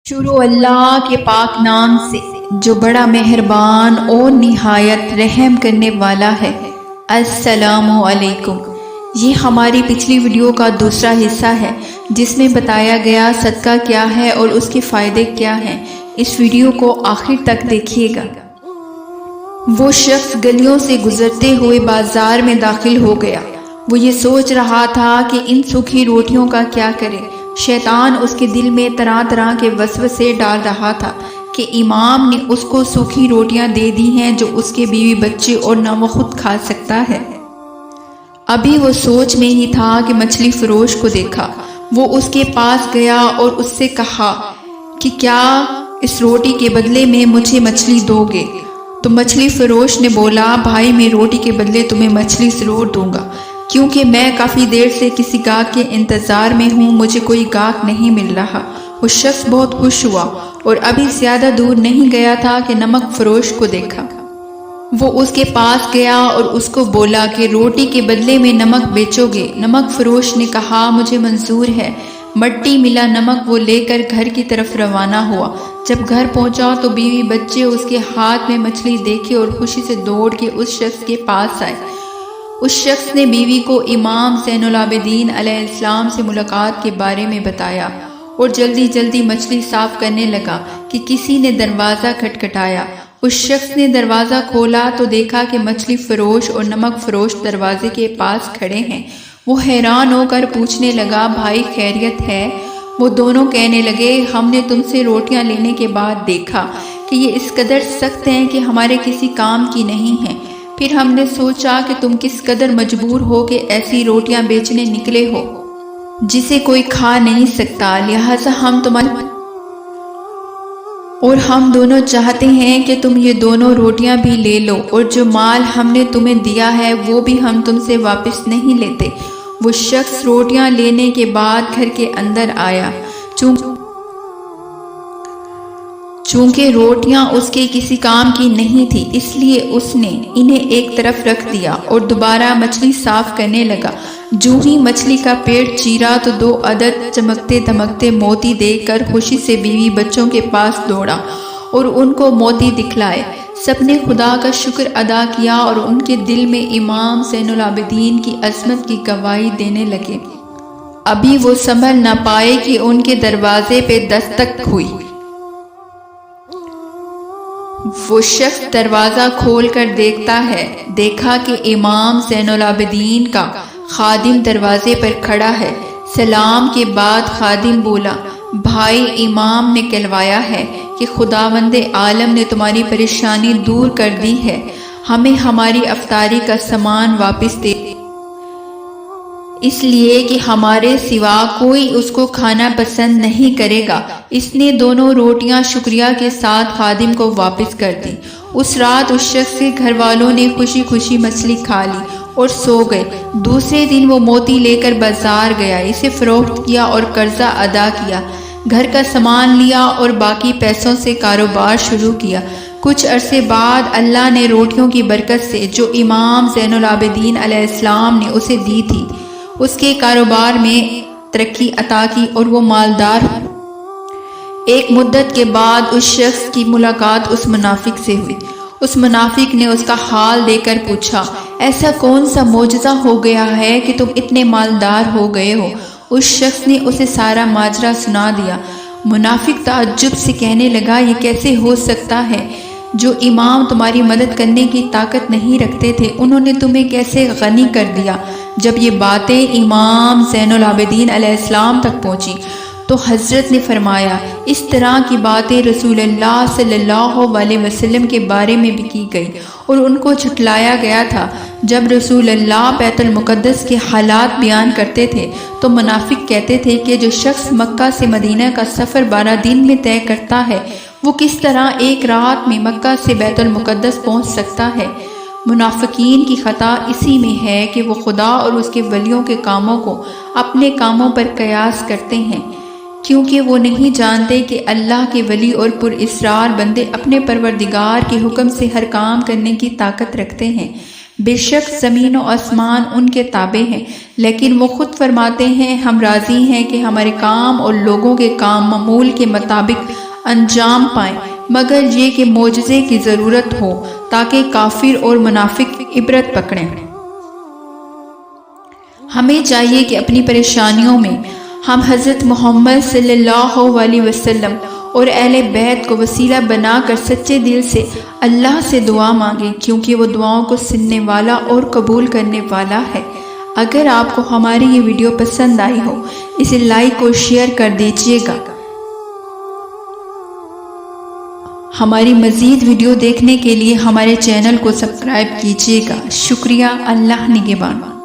شروع اللہ کے پاک نام سے جو بڑا مہربان اور نہایت رحم کرنے والا ہے۔ السلام علیکم۔ یہ ہماری پچھلی ویڈیو کا دوسرا حصہ ہے جس میں بتایا گیا صدقہ کیا ہے اور اس کے فائدے کیا ہیں۔ اس ویڈیو کو آخر تک دیکھیے گا۔ وہ شخص گلیوں سے گزرتے ہوئے بازار میں داخل ہو گیا۔ وہ یہ سوچ رہا تھا کہ ان سوکھی روٹیوں کا کیا کرے۔ شیطان اس کے دل میں طرح طرح کے وسوسے ڈال رہا تھا کہ امام نے اس کو سوکھی روٹیاں دے دی ہیں جو اس کے بیوی بچے اور نہ وہ خود کھا سکتا ہے۔ ابھی وہ سوچ میں ہی تھا کہ مچھلی فروش کو دیکھا۔ وہ اس کے پاس گیا اور اس سے کہا کہ کیا اس روٹی کے بدلے میں مجھے مچھلی دو گے؟ تو مچھلی فروش نے بولا، بھائی میں روٹی کے بدلے تمہیں مچھلی ضرور دوں گا، کیونکہ میں کافی دیر سے کسی گاہک کے انتظار میں ہوں، مجھے کوئی گاہک نہیں مل رہا۔ وہ شخص بہت خوش ہوا اور ابھی زیادہ دور نہیں گیا تھا کہ نمک فروش کو دیکھا۔ وہ اس کے پاس گیا اور اس کو بولا کہ روٹی کے بدلے میں نمک بیچو گے؟ نمک فروش نے کہا، مجھے منظور ہے۔ مٹی ملا نمک وہ لے کر گھر کی طرف روانہ ہوا۔ جب گھر پہنچا تو بیوی بچے اس کے ہاتھ میں مچھلی دیکھے اور خوشی سے دوڑ کے اس شخص کے پاس آئے۔ اس شخص نے بیوی کو امام زین العابدین علیہ السلام سے ملاقات کے بارے میں بتایا اور جلدی جلدی مچھلی صاف کرنے لگا کہ کسی نے دروازہ کھٹکھٹایا۔ اس شخص نے دروازہ کھولا تو دیکھا کہ مچھلی فروش اور نمک فروش دروازے کے پاس کھڑے ہیں۔ وہ حیران ہو کر پوچھنے لگا، بھائی خیریت ہے؟ وہ دونوں کہنے لگے، ہم نے تم سے روٹیاں لینے کے بعد دیکھا کہ یہ اس قدر سخت ہیں کہ ہمارے کسی کام کی نہیں ہیں۔ پھر ہم نے سوچا کہ تم کس قدر مجبور ہو کہ ایسی روٹیاں بیچنے نکلے ہو جسے کوئی کھا نہیں سکتا، لہٰذا ہم تمہاری اور ہم دونوں چاہتے ہیں کہ تم یہ دونوں روٹیاں بھی لے لو، اور جو مال ہم نے تمہیں دیا ہے وہ بھی ہم تم سے واپس نہیں لیتے۔ وہ شخص روٹیاں لینے کے بعد گھر کے اندر آیا۔ چونکہ روٹیاں اس کے کسی کام کی نہیں تھی، اس لیے اس نے انہیں ایک طرف رکھ دیا اور دوبارہ مچھلی صاف کرنے لگا۔ جو ہی مچھلی کا پیٹ چیرا تو 2 عدد چمکتے دمکتے موتی دیکھ کر خوشی سے بیوی بچوں کے پاس دوڑا اور ان کو موتی دکھلائے۔ سب نے خدا کا شکر ادا کیا اور ان کے دل میں امام زین العابدین کی عظمت کی گواہی دینے لگے۔ ابھی وہ سنبھل نہ پائے کہ ان کے دروازے پہ دستک ہوئی۔ وہ شخص دروازہ کھول کر دیکھا کہ امام زین العابدین کا خادم دروازے پر کھڑا ہے۔ سلام کے بعد خادم بولا، بھائی امام نے کہلوایا ہے کہ خداوند عالم نے تمہاری پریشانی دور کر دی ہے، ہمیں ہماری افطاری کا سامان واپس دے، اس لیے کہ ہمارے سوا کوئی اس کو کھانا پسند نہیں کرے گا۔ اس نے دونوں روٹیاں شکریہ کے ساتھ خادم کو واپس کر دی۔ اس رات اس شخص کے گھر والوں نے خوشی خوشی مچھلی کھا لی اور سو گئے۔ دوسرے دن وہ موتی لے کر بازار گیا، اسے فروخت کیا اور قرضہ ادا کیا، گھر کا سامان لیا اور باقی پیسوں سے کاروبار شروع کیا۔ کچھ عرصے بعد اللہ نے روٹیوں کی برکت سے جو امام زین العابدین علیہ السلام نے اسے دی تھی، اس کے کاروبار میں ترقی عطا کی اور وہ مالدار ہو۔ ایک مدت کے بعد اس شخص کی ملاقات اس منافق سے ہوئی۔ اس منافق نے اس کا حال دے کر پوچھا، ایسا کون سا معجزہ ہو گیا ہے کہ تم اتنے مالدار ہو گئے ہو؟ اس شخص نے اسے سارا ماجرا سنا دیا۔ منافق تعجب سے کہنے لگا، یہ کیسے ہو سکتا ہے؟ جو امام تمہاری مدد کرنے کی طاقت نہیں رکھتے تھے، انہوں نے تمہیں کیسے غنی کر دیا؟ جب یہ باتیں امام زین العابدین علیہ السلام تک پہنچی تو حضرت نے فرمایا، اس طرح کی باتیں رسول اللہ صلی اللہ علیہ وسلم کے بارے میں بھی کی گئی اور ان کو جھٹلایا گیا تھا۔ جب رسول اللہ بیت المقدس کے حالات بیان کرتے تھے تو منافق کہتے تھے کہ جو شخص مکہ سے مدینہ کا سفر 12 دن میں طے کرتا ہے، وہ کس طرح ایک رات میں مکہ سے بیت المقدس پہنچ سکتا ہے؟ منافقین کی خطا اسی میں ہے کہ وہ خدا اور اس کے ولیوں کے کاموں کو اپنے کاموں پر قیاس کرتے ہیں، کیونکہ وہ نہیں جانتے کہ اللہ کے ولی اور پر اسرار بندے اپنے پروردگار کے حکم سے ہر کام کرنے کی طاقت رکھتے ہیں۔ بے شک زمین و آسمان ان کے تابع ہیں، لیکن وہ خود فرماتے ہیں، ہم راضی ہیں کہ ہمارے کام اور لوگوں کے کام معمول کے مطابق انجام پائیں، مگر یہ کہ معجزے کی ضرورت ہو تاکہ کافر اور منافق عبرت پکڑیں۔ ہمیں چاہیے کہ اپنی پریشانیوں میں ہم حضرت محمد صلی اللہ علیہ وسلم اور اہل بیت کو وسیلہ بنا کر سچے دل سے اللہ سے دعا مانگیں، کیونکہ وہ دعاؤں کو سننے والا اور قبول کرنے والا ہے۔ اگر آپ کو ہماری یہ ویڈیو پسند آئی ہو، اسے لائک اور شیئر کر دیجیے گا۔ ہماری مزید ویڈیو دیکھنے کے لیے ہمارے چینل کو سبسکرائب کیجیے گا۔ شکریہ۔ اللہ نگہبان۔